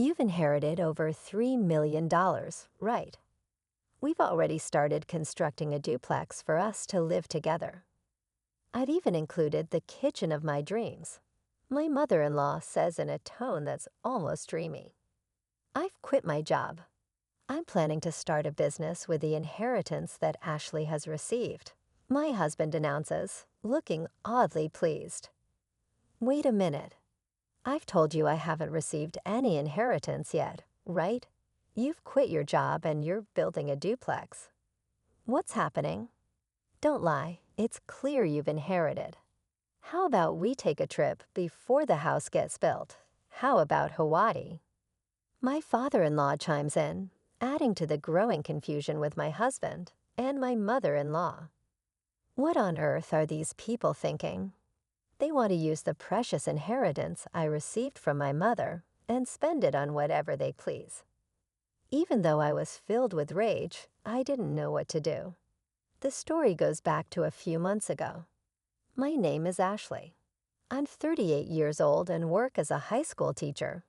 You've inherited over $3 million, right? We've already started constructing a duplex for us to live together. I've even included the kitchen of my dreams, my mother-in-law says in a tone that's almost dreamy. I've quit my job. I'm planning to start a business with the inheritance that Ashley has received, my husband announces, looking oddly pleased. Wait a minute. I've told you I haven't received any inheritance yet, right? You've quit your job and you're building a duplex. What's happening? Don't lie, it's clear you've inherited. How about we take a trip before the house gets built? How about Hawaii? My father-in-law chimes in, adding to the growing confusion with my husband and my mother-in-law. What on earth are these people thinking? They want to use the precious inheritance I received from my mother and spend it on whatever they please. Even though I was filled with rage, I didn't know what to do. The story goes back to a few months ago. My name is Ashley. I'm 38 years old and work as a high school teacher.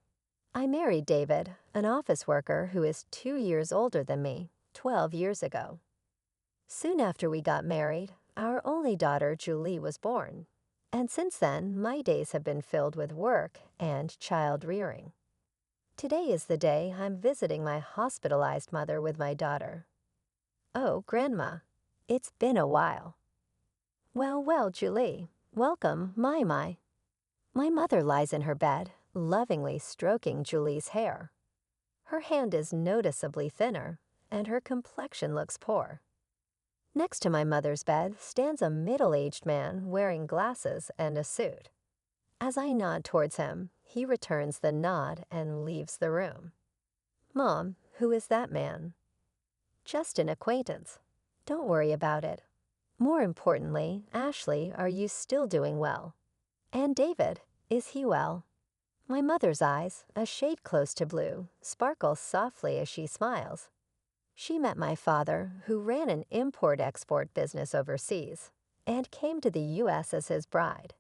I married David, an office worker who is 2 years older than me, 12 years ago. Soon after we got married, our only daughter, Julie, was born. And since then, my days have been filled with work and child rearing. Today is the day I'm visiting my hospitalized mother with my daughter. Oh, Grandma, it's been a while. Well, Julie, welcome, my. My mother lies in her bed, lovingly stroking Julie's hair. Her hand is noticeably thinner, and her complexion looks poor. Next to my mother's bed stands a middle-aged man wearing glasses and a suit. As I nod towards him, he returns the nod and leaves the room. Mom, who is that man? Just an acquaintance. Don't worry about it. More importantly, Ashley, are you still doing well? And David, is he well? My mother's eyes, a shade close to blue, sparkle softly as she smiles. She met my father, who ran an import-export business overseas, and came to the U.S. as his bride.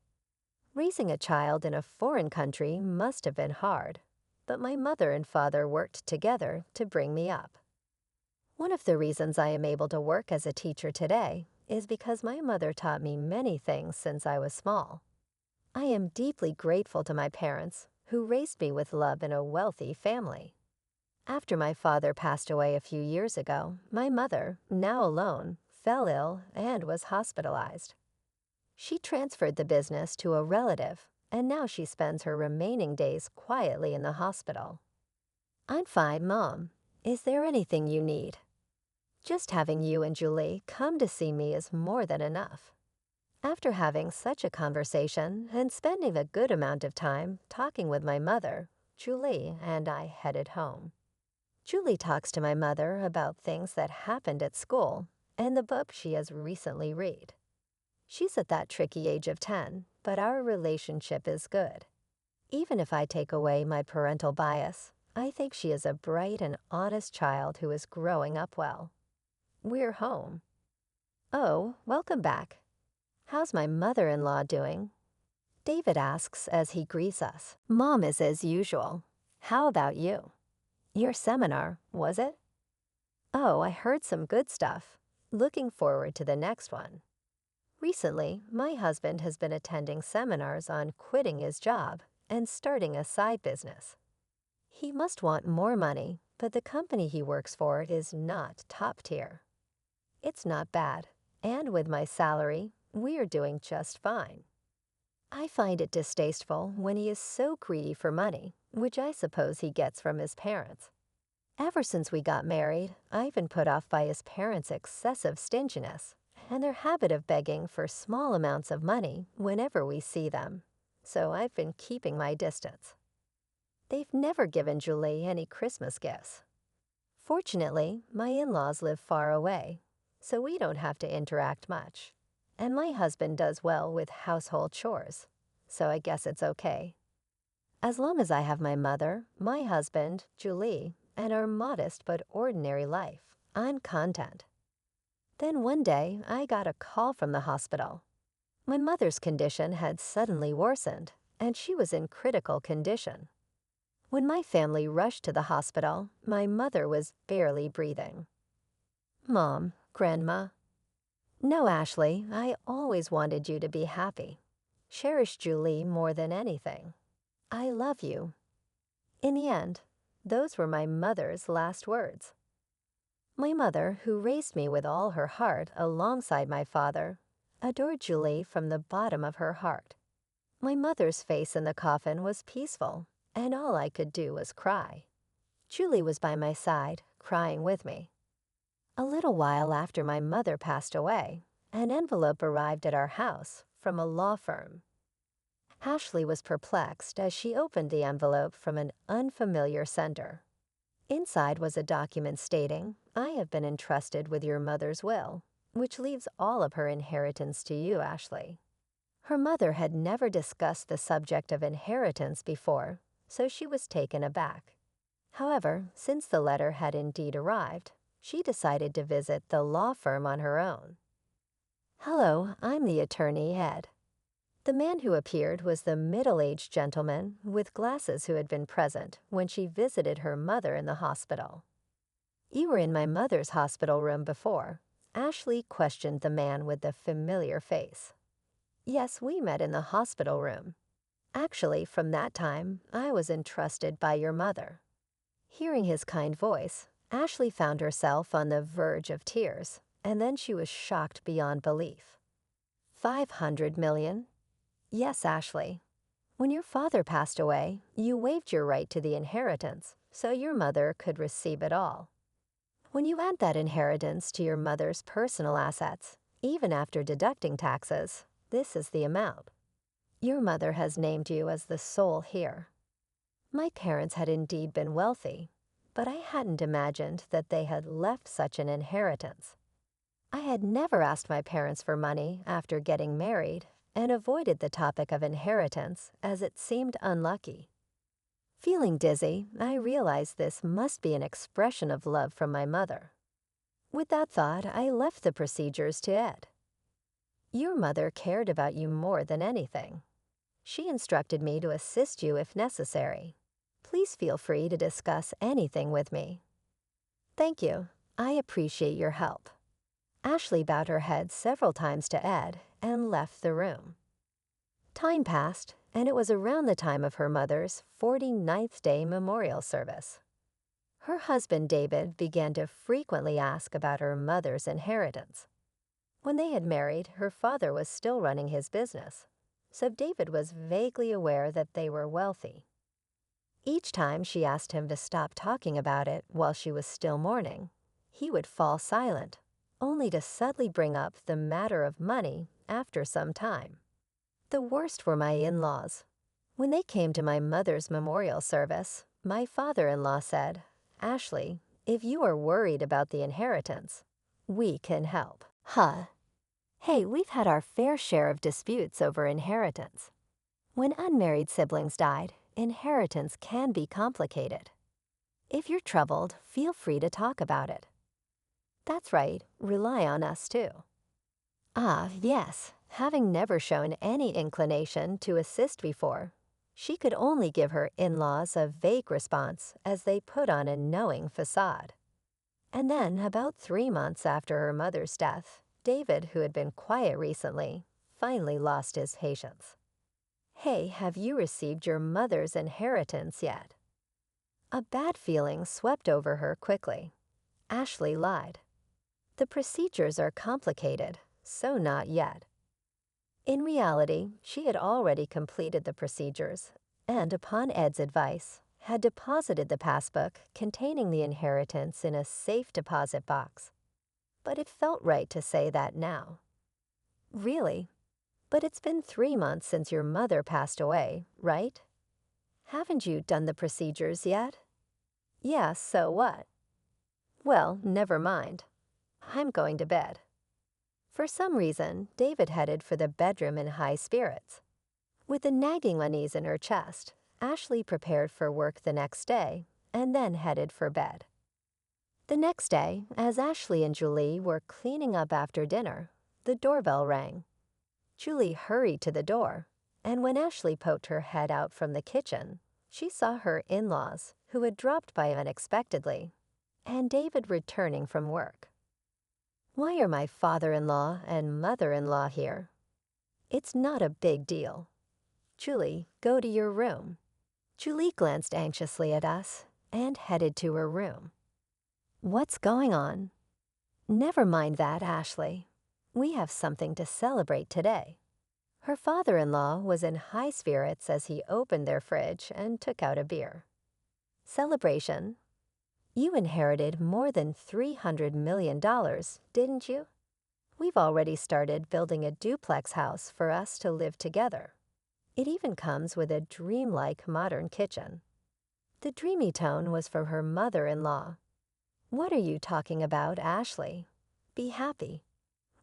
Raising a child in a foreign country must have been hard, but my mother and father worked together to bring me up. One of the reasons I am able to work as a teacher today is because my mother taught me many things since I was small. I am deeply grateful to my parents, who raised me with love in a wealthy family. After my father passed away a few years ago, my mother, now alone, fell ill and was hospitalized. She transferred the business to a relative, and now she spends her remaining days quietly in the hospital. I'm fine, Mom. Is there anything you need? Just having you and Julie come to see me is more than enough. After having such a conversation and spending a good amount of time talking with my mother, Julie and I headed home. Julie talks to my mother about things that happened at school and the book she has recently read. She's at that tricky age of 10, but our relationship is good. Even if I take away my parental bias, I think she is a bright and honest child who is growing up well. We're home. Oh, welcome back. How's my mother-in-law doing? David asks as he greets us. Mom is as usual. How about you? Your seminar, was it? Oh, I heard some good stuff. Looking forward to the next one. Recently, my husband has been attending seminars on quitting his job and starting a side business. He must want more money, but the company he works for is not top tier. It's not bad, and with my salary, we are doing just fine. I find it distasteful when he is so greedy for money, which I suppose he gets from his parents. Ever since we got married, I've been put off by his parents' excessive stinginess and their habit of begging for small amounts of money whenever we see them, so I've been keeping my distance. They've never given Julie any Christmas gifts. Fortunately, my in-laws live far away, so we don't have to interact much. And my husband does well with household chores, so I guess it's okay. As long as I have my mother, my husband, Julie, and our modest but ordinary life, I'm content. Then one day, I got a call from the hospital. My mother's condition had suddenly worsened, and she was in critical condition. When my family rushed to the hospital, my mother was barely breathing. Mom, Grandma. No, Ashley, I always wanted you to be happy. Cherish Julie more than anything. I love you. In the end, those were my mother's last words. My mother, who raised me with all her heart alongside my father, adored Julie from the bottom of her heart. My mother's face in the coffin was peaceful, and all I could do was cry. Julie was by my side, crying with me. A little while after my mother passed away, an envelope arrived at our house from a law firm. Ashley was perplexed as she opened the envelope from an unfamiliar sender. Inside was a document stating, "I have been entrusted with your mother's will, which leaves all of her inheritance to you, Ashley." Her mother had never discussed the subject of inheritance before, so she was taken aback. However, since the letter had indeed arrived, she decided to visit the law firm on her own. "Hello, I'm the attorney, Ed." The man who appeared was the middle-aged gentleman with glasses who had been present when she visited her mother in the hospital. "You were in my mother's hospital room before." Ashley questioned the man with the familiar face. "Yes, we met in the hospital room. Actually, from that time, I was entrusted by your mother." Hearing his kind voice, Ashley found herself on the verge of tears, and then she was shocked beyond belief. 500 million? Yes, Ashley. When your father passed away, you waived your right to the inheritance, so your mother could receive it all. When you add that inheritance to your mother's personal assets, even after deducting taxes, this is the amount. Your mother has named you as the sole heir. My parents had indeed been wealthy, but I hadn't imagined that they had left such an inheritance. I had never asked my parents for money after getting married and avoided the topic of inheritance as it seemed unlucky. Feeling dizzy, I realized this must be an expression of love from my mother. With that thought, I left the procedures to Ed. Your mother cared about you more than anything. She instructed me to assist you if necessary. Please feel free to discuss anything with me. Thank you. I appreciate your help. Ashley bowed her head several times to Ed and left the room. Time passed, and it was around the time of her mother's 49th day memorial service. Her husband David began to frequently ask about her mother's inheritance. When they had married, her father was still running his business, so David was vaguely aware that they were wealthy. Each time she asked him to stop talking about it while she was still mourning, he would fall silent, only to suddenly bring up the matter of money after some time. The worst were my in-laws. When they came to my mother's memorial service, my father-in-law said, "Ashley, if you are worried about the inheritance, we can help." Huh. Hey, we've had our fair share of disputes over inheritance. When unmarried siblings died, inheritance can be complicated. If you're troubled, feel free to talk about it. That's right, rely on us too. Ah, yes, having never shown any inclination to assist before, she could only give her in-laws a vague response as they put on a knowing facade. And then, about 3 months after her mother's death, David, who had been quiet recently, finally lost his patience. "Hey, have you received your mother's inheritance yet?" A bad feeling swept over her quickly. Ashley lied. The procedures are complicated, so not yet. In reality, she had already completed the procedures, and upon Ed's advice, had deposited the passbook containing the inheritance in a safe deposit box. But it felt right to say that now. Really? But it's been 3 months since your mother passed away, right? Haven't you done the procedures yet? Yeah, so what? Well, never mind. I'm going to bed. For some reason, David headed for the bedroom in high spirits. With a nagging unease in her chest, Ashley prepared for work the next day and then headed for bed. The next day, as Ashley and Julie were cleaning up after dinner, the doorbell rang. Julie hurried to the door, and when Ashley poked her head out from the kitchen, She saw her in-laws, who had dropped by unexpectedly, and David returning from work. "Why are my father-in-law and mother-in-law here?" "It's not a big deal." "Julie, go to your room." Julie glanced anxiously at us and headed to her room. "What's going on?" "Never mind that, Ashley. We have something to celebrate today." Her father-in-law was in high spirits as he opened their fridge and took out a beer. "Celebration? You inherited more than $300 million, didn't you? We've already started building a duplex house for us to live together. It even comes with a dreamlike modern kitchen." The dreamy tone was from her mother-in-law. "What are you talking about, Ashley? Be happy.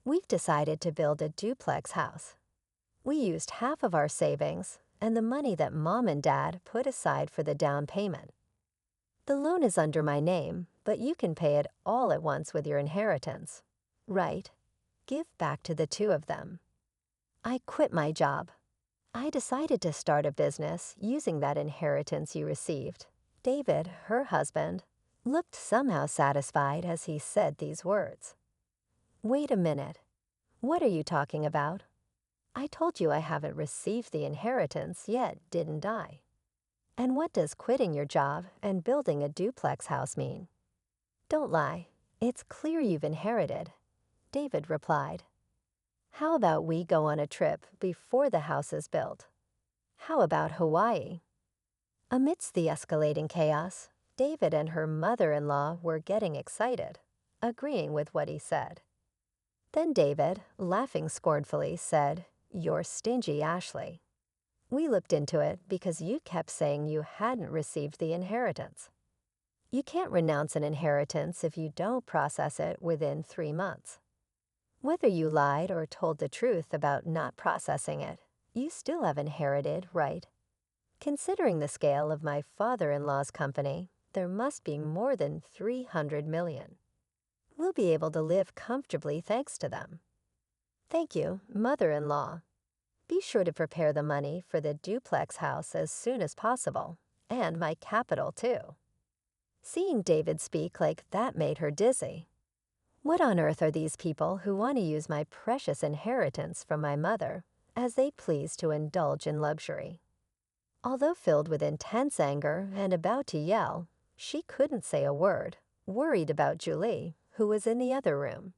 We've decided to build a duplex house. We used half of our savings and the money that Mom and Dad put aside for the down payment. The loan is under my name, but you can pay it all at once with your inheritance. Right? Give back to the two of them." "I quit my job. I decided to start a business using that inheritance you received." David, her husband, looked somehow satisfied as he said these words. "Wait a minute. What are you talking about? I told you I haven't received the inheritance yet, didn't I? And what does quitting your job and building a duplex house mean?" "Don't lie. It's clear you've inherited," David replied. "How about we go on a trip before the house is built? How about Hawaii?" Amidst the escalating chaos, David and her mother-in-law were getting excited, agreeing with what he said. Then David, laughing scornfully, said, "You're stingy, Ashley. We looked into it because you kept saying you hadn't received the inheritance. You can't renounce an inheritance if you don't process it within 3 months. Whether you lied or told the truth about not processing it, you still have inherited, right? Considering the scale of my father-in-law's company, there must be more than 300 million. We'll be able to live comfortably thanks to them. Thank you, mother-in-law. Be sure to prepare the money for the duplex house as soon as possible, and my capital too." Seeing David speak like that made her dizzy. What on earth are these people who want to use my precious inheritance from my mother as they please to indulge in luxury? Although filled with intense anger and about to yell, she couldn't say a word, worried about Julie, who was in the other room.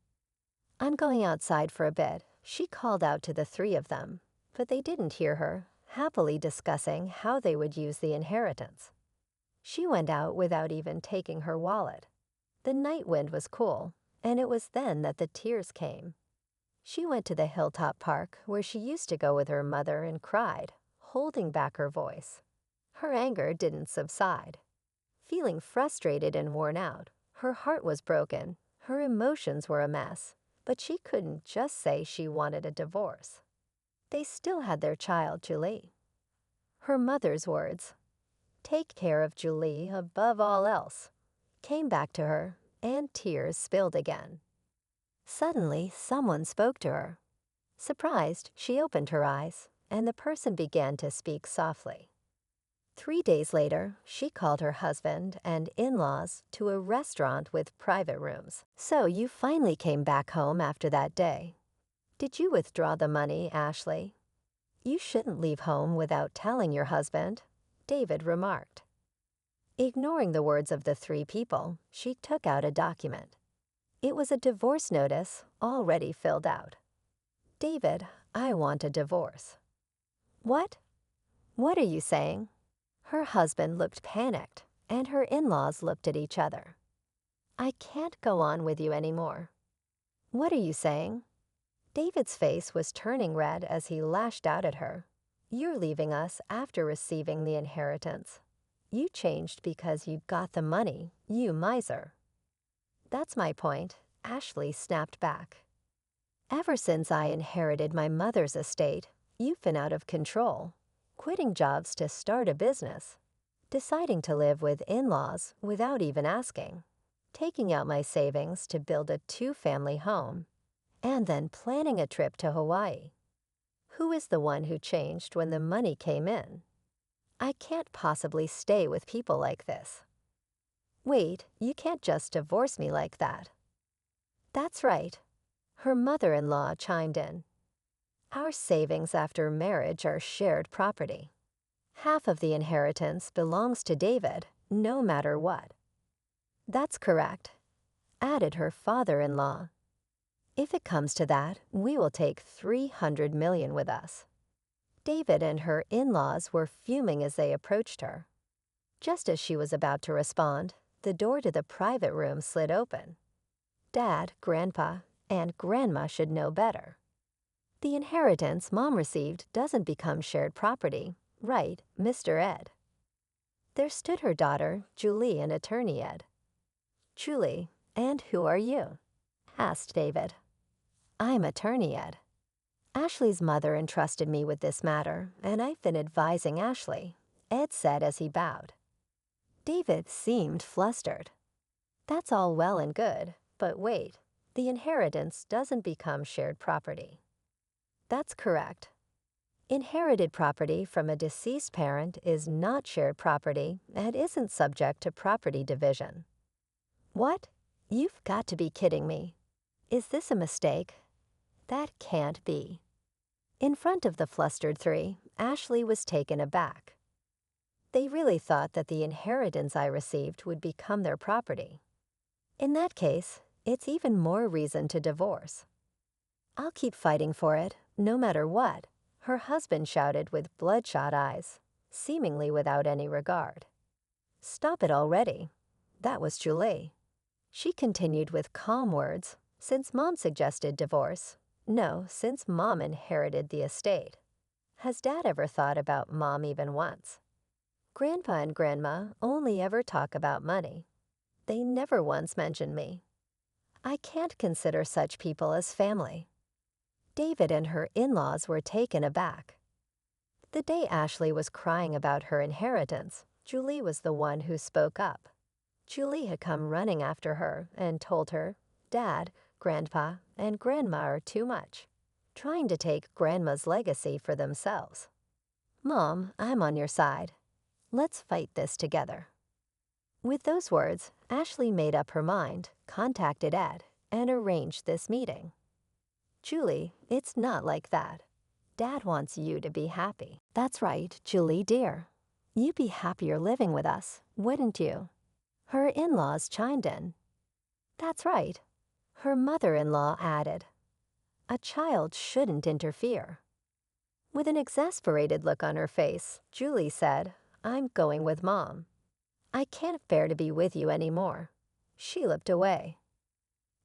"I'm going outside for a bit," she called out to the three of them, but they didn't hear her, happily discussing how they would use the inheritance. She went out without even taking her wallet. The night wind was cool, and it was then that the tears came. She went to the hilltop park where she used to go with her mother and cried, holding back her voice. Her anger didn't subside. Feeling frustrated and worn out, her heart was broken, her emotions were a mess, but she couldn't just say she wanted a divorce. They still had their child, Julie. Her mother's words, "Take care of Julie above all else," came back to her, and tears spilled again. Suddenly, someone spoke to her. Surprised, she opened her eyes, and the person began to speak softly. 3 days later, she called her husband and in-laws to a restaurant with private rooms. "So you finally came back home after that day. Did you withdraw the money, Ashley?" "You shouldn't leave home without telling your husband," David remarked. Ignoring the words of the three people, she took out a document. It was a divorce notice already filled out. "David, I want a divorce." "What? What are you saying?" Her husband looked panicked, and her in-laws looked at each other. "I can't go on with you anymore." "What are you saying?" David's face was turning red as he lashed out at her. "You're leaving us after receiving the inheritance. You changed because you got the money, you miser." "That's my point," Ashley snapped back. "Ever since I inherited my mother's estate, you've been out of control, quitting jobs to start a business, deciding to live with in-laws without even asking, taking out my savings to build a 2-family home, and then planning a trip to Hawaii. Who is the one who changed when the money came in?" I can't possibly stay with people like this. Wait, you can't just divorce me like that. That's right. Her mother-in-law chimed in. Our savings after marriage are shared property. Half of the inheritance belongs to David, no matter what. That's correct, added her father-in-law. If it comes to that, we will take $300 million with us. David and her in-laws were fuming as they approached her. Just as she was about to respond, the door to the private room slid open. Dad, Grandpa, and Grandma should know better. The inheritance Mom received doesn't become shared property, right, Mr. Ed? There stood her daughter, Julie, and Attorney Ed. Julie, and who are you? Asked David. I'm Attorney Ed. Ashley's mother entrusted me with this matter, and I've been advising Ashley, Ed said as he bowed. David seemed flustered. That's all well and good, but wait, the inheritance doesn't become shared property. That's correct. Inherited property from a deceased parent is not shared property and isn't subject to property division. What? You've got to be kidding me. Is this a mistake? That can't be. In front of the flustered three, Ashley was taken aback. They really thought that the inheritance I received would become their property. In that case, it's even more reason to divorce. I'll keep fighting for it, no matter what, her husband shouted with bloodshot eyes, seemingly without any regard. Stop it already. That was Julie. She continued with calm words, since Mom suggested divorce. No, since Mom inherited the estate. Has Dad ever thought about Mom even once? Grandpa and Grandma only ever talk about money. They never once mentioned me. I can't consider such people as family. David and her in-laws were taken aback. The day Ashley was crying about her inheritance, Julie was the one who spoke up. Julie had come running after her and told her, Dad, Grandpa, and Grandma are too much, trying to take Grandma's legacy for themselves. Mom, I'm on your side. Let's fight this together. With those words, Ashley made up her mind, contacted Ed, and arranged this meeting. Julie, it's not like that. Dad wants you to be happy. That's right, Julie dear. You'd be happier living with us, wouldn't you? Her in-laws chimed in. That's right. Her mother-in-law added. A child shouldn't interfere. With an exasperated look on her face, Julie said, I'm going with Mom. I can't bear to be with you anymore. She looked away.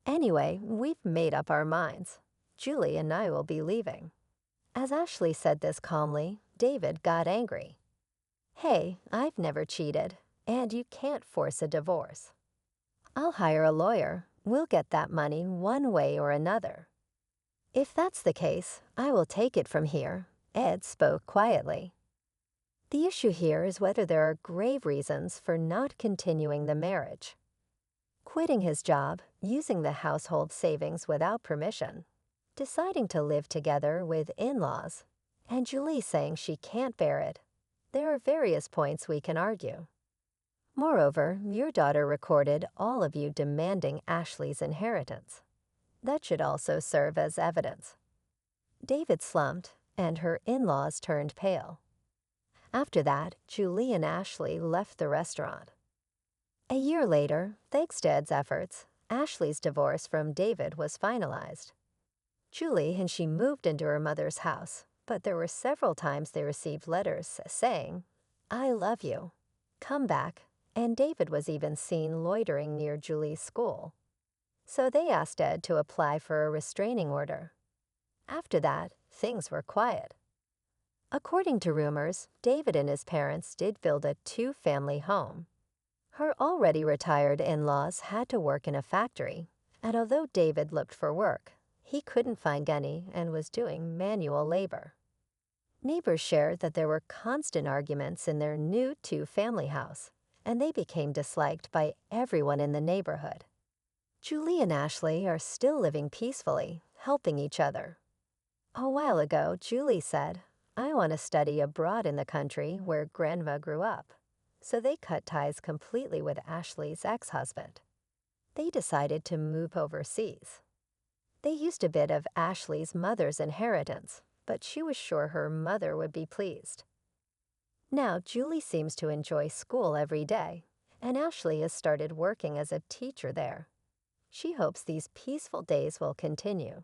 Anyway, we've made up our minds. Julie and I will be leaving. As Ashley said this calmly, David got angry. Hey, I've never cheated, and you can't force a divorce. I'll hire a lawyer. We'll get that money one way or another. If that's the case, I will take it from here, Ed spoke quietly. The issue here is whether there are grave reasons for not continuing the marriage. Quitting his job, using the household savings without permission, deciding to live together with in-laws, and Julie saying she can't bear it. There are various points we can argue. Moreover, your daughter recorded all of you demanding Ashley's inheritance. That should also serve as evidence. David slumped, and her in-laws turned pale. After that, Julie and Ashley left the restaurant. A year later, thanks to Ed's efforts, Ashley's divorce from David was finalized. Julie and she moved into her mother's house, but there were several times they received letters saying, I love you. Come back, and David was even seen loitering near Julie's school. So they asked Ed to apply for a restraining order. After that, things were quiet. According to rumors, David and his parents did build a two-family home. Her already retired in-laws had to work in a factory, and although David looked for work, he couldn't find any and was doing manual labor. Neighbors shared that there were constant arguments in their new two-family house, and they became disliked by everyone in the neighborhood. Julie and Ashley are still living peacefully, helping each other. A while ago, Julie said, I want to study abroad in the country where Grandma grew up. So they cut ties completely with Ashley's ex-husband. They decided to move overseas. They used a bit of Ashley's mother's inheritance, but she was sure her mother would be pleased. Now, Julie seems to enjoy school every day, and Ashley has started working as a teacher there. She hopes these peaceful days will continue.